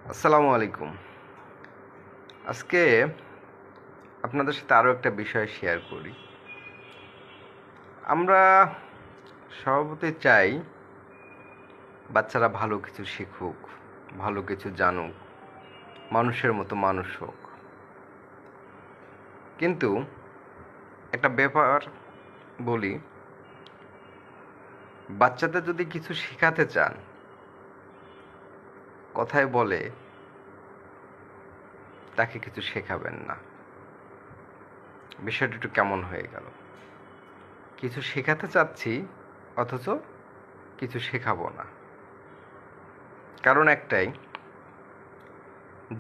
আসসালামু আলাইকুম। আজকে আপনাদের সাথে আরও একটা বিষয় শেয়ার করি। আমরা স্বভাবতই চাই বাচ্চারা ভালো কিছু শিখুক, ভালো কিছু জানুক, মানুষের মতো মানুষ হোক। কিন্তু একটা ব্যাপার বলি, বাচ্চাদের যদি কিছু শেখাতে চান, কথায় বলে তাকে কিছু শেখাবেন না। বিষয়টা একটু কেমন হয়ে গেল? কিছু শেখাতে চাচ্ছি অথচ কিছু শেখাবো না। কারণ একটাই,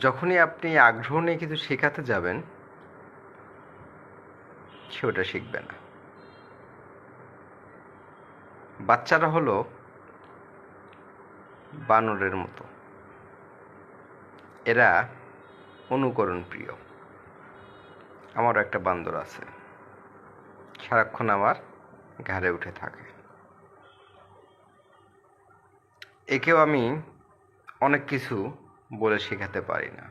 যখনই আপনি আগ্রহ নিয়ে কিছু শেখাতে যাবেন, সে ওটা শিখবে না। বাচ্চারা হলো বানরের মতো, এরা অনুকরণ প্রিয়। আমারও একটা বান্দর আছে, সারাক্ষণ আমার ঘাড়ে উঠে থাকে। একেও আমি অনেক কিছু বলে শেখাতে পারি না,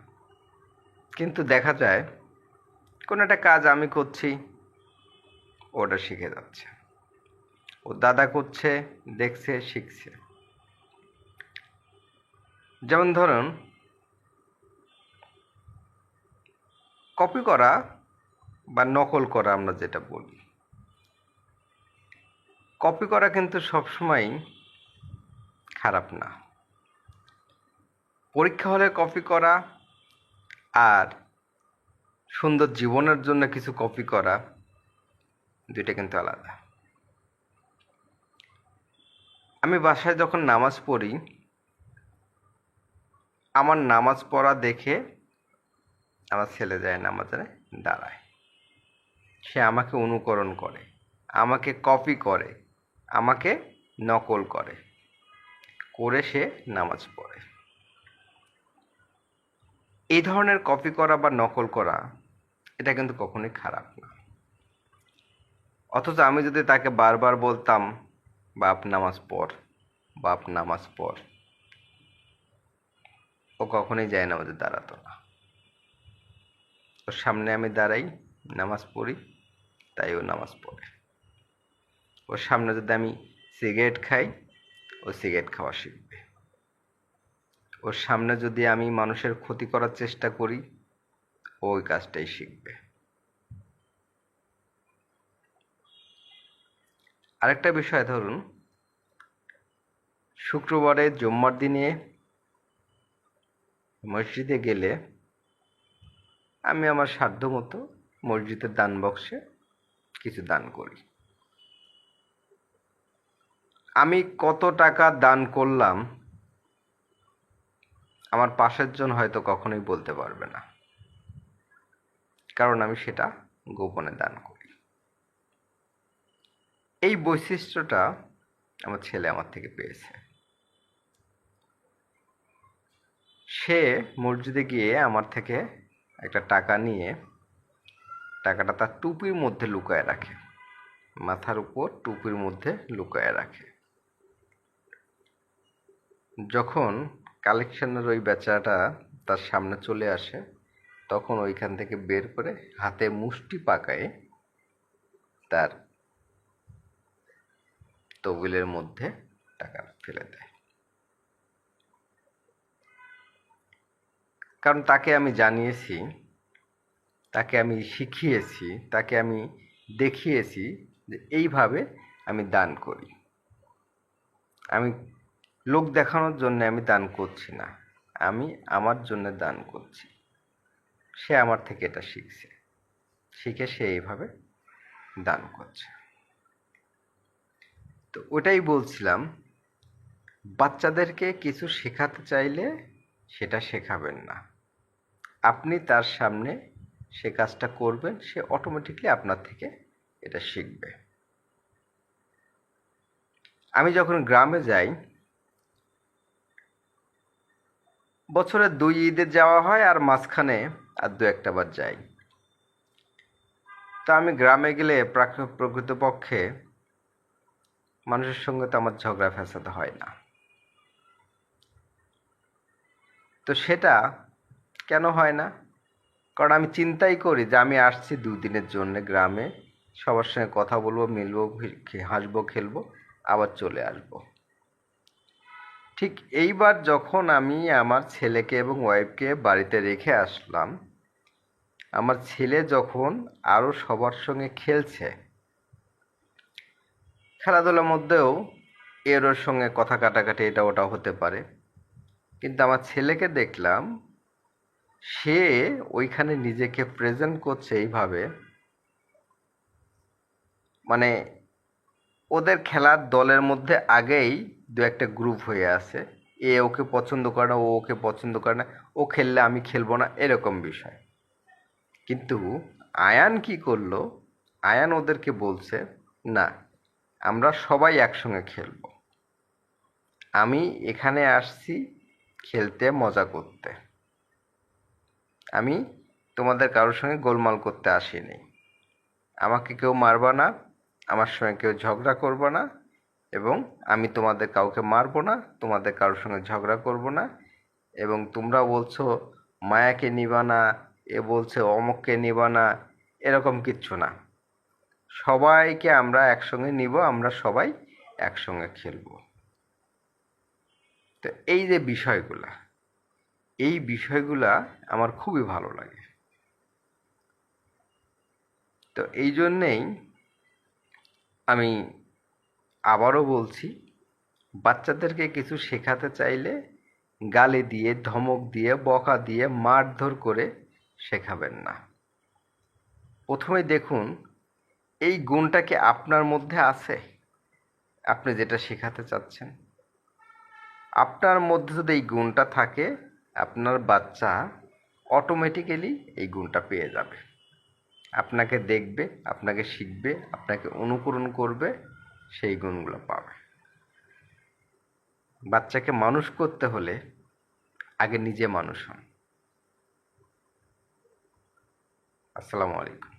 কিন্তু দেখা যায় কোনো একটা কাজ আমি করছি, ওটা শিখে যাচ্ছে। ও দাদা করছে, দেখছে, শিখছে। যেমন ধরুন, কপি করা বা নকল করা আমরা যেটা বলি, কপি করা কিন্তু সবসময় খারাপ না। পরীক্ষা হলে কপি করা আর সুন্দর জীবনের জন্য কিছু কপি করা, দুইটা কিন্তু আলাদা। আমি বাসায় যখন নামাজ পড়ি, আমার নামাজ পড়া দেখে আমার ছেলে যায় নামাজে দাঁড়ায়। সে আমাকে অনুকরণ করে, আমাকে কপি করে, আমাকে নকল করে, করে সে নামাজ পড়ে। এই ধরনের কপি করা বা নকল করা, এটা কিন্তু কখনোই খারাপ না। অথচ আমি যদি তাকে বারবার বলতাম, বাপ নামাজ পড়, বাপ নামাজ পড়, ও কখনোই যায় নামাজে দাঁড়াতো না। ওর সামনে আমি দাঁড়াই, নামাজ পড়ি, তাই ও নামাজ পড়ে। ওর সামনে যদি আমি সিগারেট খাই, ও সিগারেট খাওয়া শিখবে। ওর সামনে যদি আমি মানুষের ক্ষতি করার চেষ্টা করি, ও ওই কাজটাই শিখবে। আরেকটা বিষয় ধরুন, শুক্রবারে জুম্মার দিনে মসজিদে গেলে আমি আমার সাধ্যমতো মসজিদের দান বক্সে কিছু দান করি। আমি কত টাকা দান করলাম আমার পাশের জন হয়তো কখনোই বলতে পারবে না, কারণ আমি সেটা গোপনে দান করি। এই বৈশিষ্ট্যটা আমার ছেলে আমার থেকে পেয়েছে। সে মসজিদে গিয়ে আমার থেকে একটা টাকা নিয়ে টাকাটা তার টুপির মধ্যে লুকায় রাখে, মাথার উপর টুপির মধ্যে লুকায় রাখে। যখন কালেকশনের ওই বেচারাটা তার সামনে চলে আসে, তখন ওইখান থেকে বের করে হাতে মুষ্টি পাকায়ে তার তবিলের মধ্যে টাকা ফেলে দেয়। কারণ তাকে আমি জানিয়েছি, তাকে আমি শিখিয়েছি, তাকে আমি দেখিয়েছি যে এইভাবে আমি দান করি। আমি লোক দেখানোর জন্য আমি দান করছি না, আমি আমার জন্য দান করছি। সে আমার থেকে এটা শিখছে, শিখে সে এইভাবে দান করছে। তো ওটাই বলছিলাম, বাচ্চাদেরকে কিছু শেখাতে চাইলে সেটা শেখাবেন না। আপনি তার সামনে সে কাজটা করবেন, সে অটোমেটিকলি আপনার থেকে এটা শিখবে। আমি যখন গ্রামে যাই, বছরে 2 ঈদে যাওয়া হয় আর মাঝখানে আর 2-1 বার যাই। তা আমি গ্রামে গেলে প্রকৃতপক্ষে মানুষের সঙ্গে তো আমার ঝগড়া ফ্যাসাদ হয় না। তো সেটা কেন হয় না? কারণ আমি চিন্তাই করি যে আমি আসছি 2 দিনের জন্য গ্রামে, সবার সঙ্গে কথা বলবো, মিলবো, হাসবো, খেলবো, আবার চলে আসবো। ঠিক এইবার যখন আমি আমার ছেলেকে এবং ওয়াইফকে বাড়িতে রেখে আসলাম, আমার ছেলে যখন আরো সবার সঙ্গে খেলছে, খেলাধুলার মধ্যেও এর ওর সঙ্গে কথা কাটাকাটি এটা ওটা হতে পারে, কিন্তু আমার ছেলেকে দেখলাম সে ওইখানে নিজেকে প্রেজেন্ট করছে এইভাবে, মানে ওদের খেলার দলের মধ্যে আগেই দু একটা গ্রুপ হয়ে আছে, এ ওকে পছন্দ করে না, ও ওকে পছন্দ করে না, ও খেললে আমি খেলবো না, এরকম বিষয়। কিন্তু আয়ান কি করলো? আয়ান ওদেরকে বলছে, না, আমরা সবাই একসঙ্গে খেলবো, আমি এখানে আসছি খেলতে, মজা করতে, আমি তোমাদের কারোর সঙ্গে গোলমাল করতে আসিনি, আমাকে কেউ মারবা না, আমার সঙ্গে কেউ ঝগড়া করবা না, এবং আমি তোমাদের কাউকে মারবো না, তোমাদের কারোর সঙ্গে ঝগড়া করব না, এবং তোমরা বলছো মায়াকে নিবা না, এ বলছে অমুককে নিবা না, এরকম কিচ্ছু না, সবাইকে আমরা একসঙ্গে নিব, আমরা সবাই একসঙ্গে খেলবো। তো এই যে বিষয়গুলা, এই বিষয়গুলা আমার খুবই ভালো লাগে। তো এই জন্যেই আমি আবারও বলছি, বাচ্চাদেরকে কিছু শেখাতে চাইলে গালি দিয়ে, ধমক দিয়ে, বকা দিয়ে, মারধর করে শেখাবেন না। প্রথমে দেখুন এই গুণটা কি আপনার মধ্যে আছে, আপনি যেটা শেখাতে চাচ্ছেন। আপনার মধ্যে যদি এই গুণটা থাকে, আপনার বাচ্চা অটোমেটিক্যালি এই গুণটা পেয়ে যাবে, আপনাকে দেখবে, আপনাকে শিখবে, আপনাকে অনুকরণ করবে, সেই গুণগুলো পাবে। বাচ্চাকে মানুষ করতে হলে আগে নিজে মানুষ হন। আসসালামু আলাইকুম।